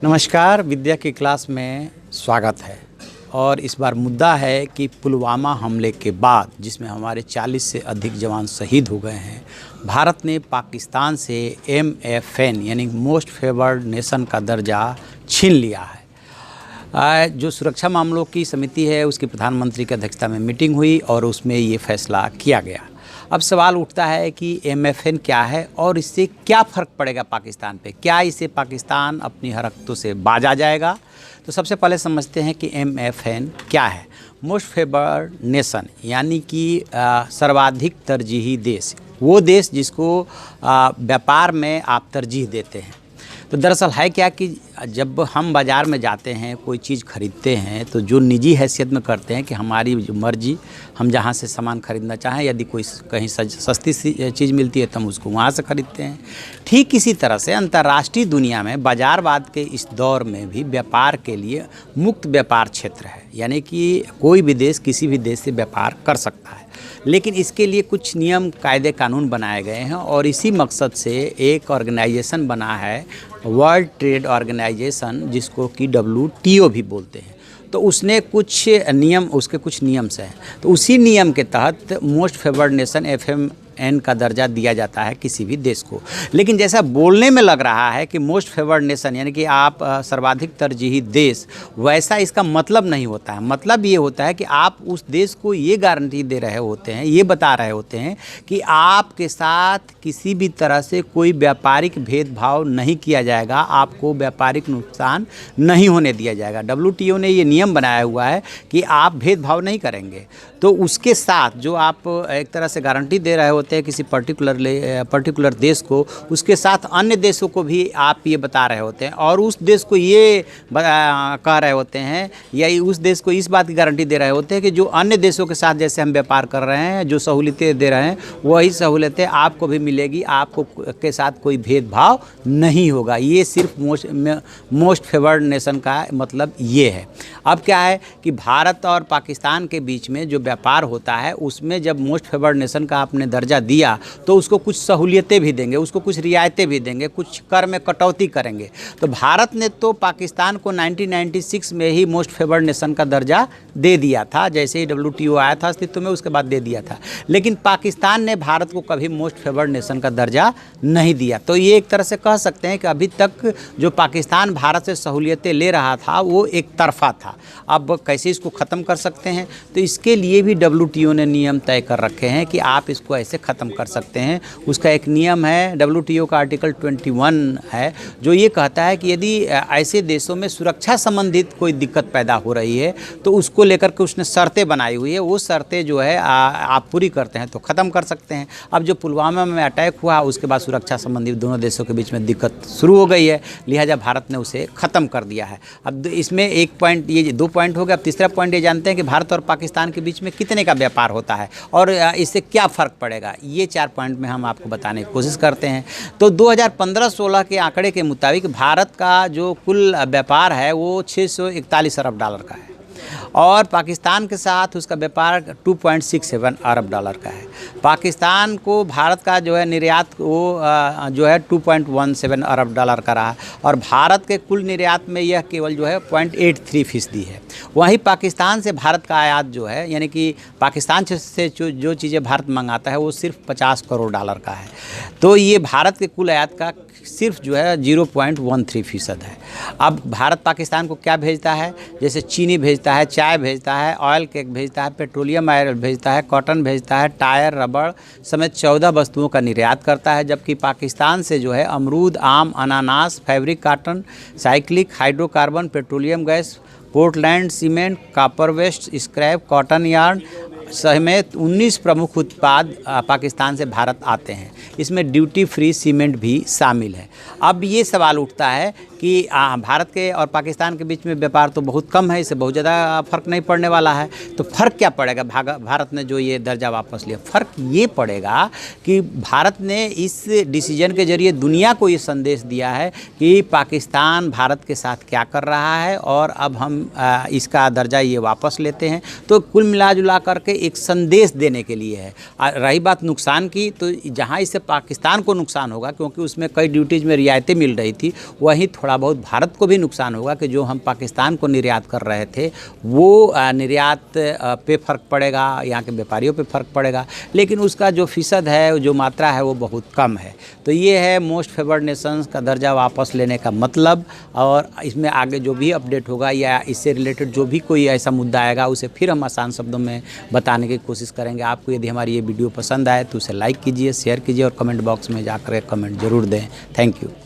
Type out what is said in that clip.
नमस्कार, विद्या की क्लास में स्वागत है। और इस बार मुद्दा है कि पुलवामा हमले के बाद जिसमें हमारे 40 से अधिक जवान शहीद हो गए हैं, भारत ने पाकिस्तान से MFN यानी मोस्ट फेवर्ड नेशन का दर्जा छीन लिया है। जो सुरक्षा मामलों की समिति है उसकी प्रधानमंत्री की अध्यक्षता में मीटिंग हुई और उसमें ये फैसला किया गया। अब सवाल उठता है कि MFN क्या है और इससे क्या फ़र्क पड़ेगा पाकिस्तान पे। क्या इससे पाकिस्तान अपनी हरकतों से बाज आ जाएगा? तो सबसे पहले समझते हैं कि MFN क्या है। मोस्ट फेवर्ड नेशन यानी कि सर्वाधिक तरजीही देश, वो देश जिसको व्यापार में आप तरजीह देते हैं। तो दरअसल है क्या कि जब हम बाज़ार में जाते हैं, कोई चीज़ खरीदते हैं, तो जो निजी हैसियत में करते हैं कि हमारी जो मर्ज़ी, हम जहाँ से सामान खरीदना चाहें, यदि कोई कहीं सस्ती चीज़ मिलती है तो हम उसको वहाँ से खरीदते हैं। ठीक इसी तरह से अंतर्राष्ट्रीय दुनिया में बाज़ारवाद के इस दौर में भी व्यापार के लिए मुक्त व्यापार क्षेत्र है, यानी कि कोई भी देश किसी भी देश से व्यापार कर सकता है। लेकिन इसके लिए कुछ नियम कायदे कानून बनाए गए हैं और इसी मकसद से एक ऑर्गेनाइजेशन बना है, वर्ल्ड ट्रेड ऑर्गेनाइजेशन, जिसको कि WTO भी बोलते हैं। तो उसने कुछ नियम, उसके कुछ नियम्स हैं। तो उसी नियम के तहत मोस्ट फेवर्ड नेशन FMN का दर्जा दिया जाता है किसी भी देश को। लेकिन जैसा बोलने में लग रहा है कि मोस्ट फेवर्ड नेशन यानी कि आप सर्वाधिक तरजीही देश, वैसा इसका मतलब नहीं होता है। मतलब ये होता है कि आप उस देश को ये गारंटी दे रहे होते हैं, ये बता रहे होते हैं कि आपके साथ किसी भी तरह से कोई व्यापारिक भेदभाव नहीं किया जाएगा, आपको व्यापारिक नुकसान नहीं होने दिया जाएगा। WTO ने ये नियम बनाया हुआ है कि आप भेदभाव नहीं करेंगे। तो उसके साथ जो आप एक तरह से गारंटी दे रहे होते हैं किसी पर्टिकुलर देश को, उसके साथ अन्य देशों को भी आप ये बता रहे होते हैं और उस देश को ये कह रहे होते हैं या उस देश को इस बात की गारंटी दे रहे होते हैं कि जो अन्य देशों के साथ जैसे हम व्यापार कर रहे हैं, जो सहूलियतें दे रहे हैं, वही सहूलियतें आपको भी मिलेगी, आपको के साथ कोई भेदभाव नहीं होगा। ये सिर्फ मोस्ट फेवर्ड नेशन का मतलब ये है। अब क्या है कि भारत और पाकिस्तान के बीच में जो व्यापार होता है उसमें जब मोस्ट फेवर्ड नेशन का आपने दर्जा दिया तो उसको कुछ सहूलियतें भी देंगे, उसको कुछ रियायतें भी देंगे, कुछ कर में कटौती करेंगे। तो भारत ने तो पाकिस्तान को 1996 में ही मोस्ट फेवर्ड नेशन का दर्जा दे दिया था, जैसे ही WTO आया था अस्तित्व में, उसके बाद दे दिया था। लेकिन पाकिस्तान ने भारत को कभी मोस्ट फेवर्ड नेशन का दर्जा नहीं दिया। तो ये एक तरह से कह सकते हैं कि अभी तक जो पाकिस्तान भारत से सहूलियतें ले रहा था वो एक तरफा था। अब कैसे इसको ख़त्म कर सकते हैं? तो इसके लिए भी WTO ने नियम तय कर रखे हैं कि आप इसको ऐसे ख़त्म कर सकते हैं। उसका एक नियम है, WTO का आर्टिकल 21 है, जो ये कहता है कि यदि ऐसे देशों में सुरक्षा संबंधित कोई दिक्कत पैदा हो रही है तो उसको लेकर के उसने शर्तें बनाई हुई है, वो शर्तें जो है आप पूरी करते हैं तो ख़त्म कर सकते हैं। अब जो पुलवामा में अटैक हुआ उसके बाद सुरक्षा संबंधी दोनों देशों के बीच में दिक्कत शुरू हो गई है, लिहाजा भारत ने उसे ख़त्म कर दिया है। अब इसमें एक पॉइंट, ये 2 पॉइंट हो गया। अब तीसरा पॉइंट ये जानते हैं कि भारत और पाकिस्तान के बीच में कितने का व्यापार होता है और इससे क्या फ़र्क पड़ेगा। ये 4 पॉइंट में हम आपको बताने की कोशिश करते हैं। तो 2015-16 के आंकड़े के मुताबिक भारत का जो कुल व्यापार है वो $641 अरब का है और पाकिस्तान के साथ उसका व्यापार $2.67 अरब का है। पाकिस्तान को भारत का जो है निर्यात वो जो है $2.17 अरब का रहा और भारत के कुल निर्यात में यह केवल जो है 0.83% है। वहीं पाकिस्तान से भारत का आयात जो है, यानी कि पाकिस्तान से जो चीज़ें भारत मंगाता है वो सिर्फ $50 करोड़ का है। तो ये भारत के कुल आयात का सिर्फ जो है 0.13% है। अब भारत पाकिस्तान को क्या भेजता है? जैसे चीनी भेजता है, चाय भेजता है, ऑयल केक भेजता है, पेट्रोलियम ऑयल भेजता है, कॉटन भेजता है, टायर, रबड़ समेत 14 वस्तुओं का निर्यात करता है। जबकि पाकिस्तान से जो है अमरूद, आम, अनानास, fabric cotton, cyclic, hydrocarbon, petroleum gas, Portland cement, copper waste, scrap, cotton yarn समेत 19 प्रमुख उत्पाद पाकिस्तान से भारत आते हैं। इसमें ड्यूटी फ्री सीमेंट भी शामिल है। अब ये सवाल उठता है कि भारत के और पाकिस्तान के बीच में व्यापार तो बहुत कम है, इससे बहुत ज़्यादा फ़र्क नहीं पड़ने वाला है। तो फ़र्क क्या पड़ेगा? भारत ने जो ये दर्जा वापस लिया, फ़र्क ये पड़ेगा कि भारत ने इस डिसीजन के ज़रिए दुनिया को ये संदेश दिया है कि पाकिस्तान भारत के साथ क्या कर रहा है और अब हम इसका दर्जा ये वापस लेते हैं। तो कुल मिला जुला करके एक संदेश देने के लिए है। रही बात नुकसान की, तो जहाँ इससे पाकिस्तान को नुकसान होगा क्योंकि उसमें कई ड्यूटीज़ में रियायतें मिल रही थी, वहीं थोड़ा बहुत भारत को भी नुकसान होगा कि जो हम पाकिस्तान को निर्यात कर रहे थे वो निर्यात पे फ़र्क पड़ेगा, यहाँ के व्यापारियों पे फ़र्क पड़ेगा, लेकिन उसका जो फ़ीसद है, जो मात्रा है वो बहुत कम है। तो ये है मोस्ट फेवर्ड नेशंस का दर्जा वापस लेने का मतलब। और इसमें आगे जो भी अपडेट होगा या इससे रिलेटेड जो भी कोई ऐसा मुद्दा आएगा उसे फिर हम आसान शब्दों में बताने की कोशिश करेंगे। आपको यदि हमारी ये वीडियो पसंद आए तो उसे लाइक कीजिए, शेयर कीजिए और कमेंट बॉक्स में जाकर कमेंट ज़रूर दें। Thank you.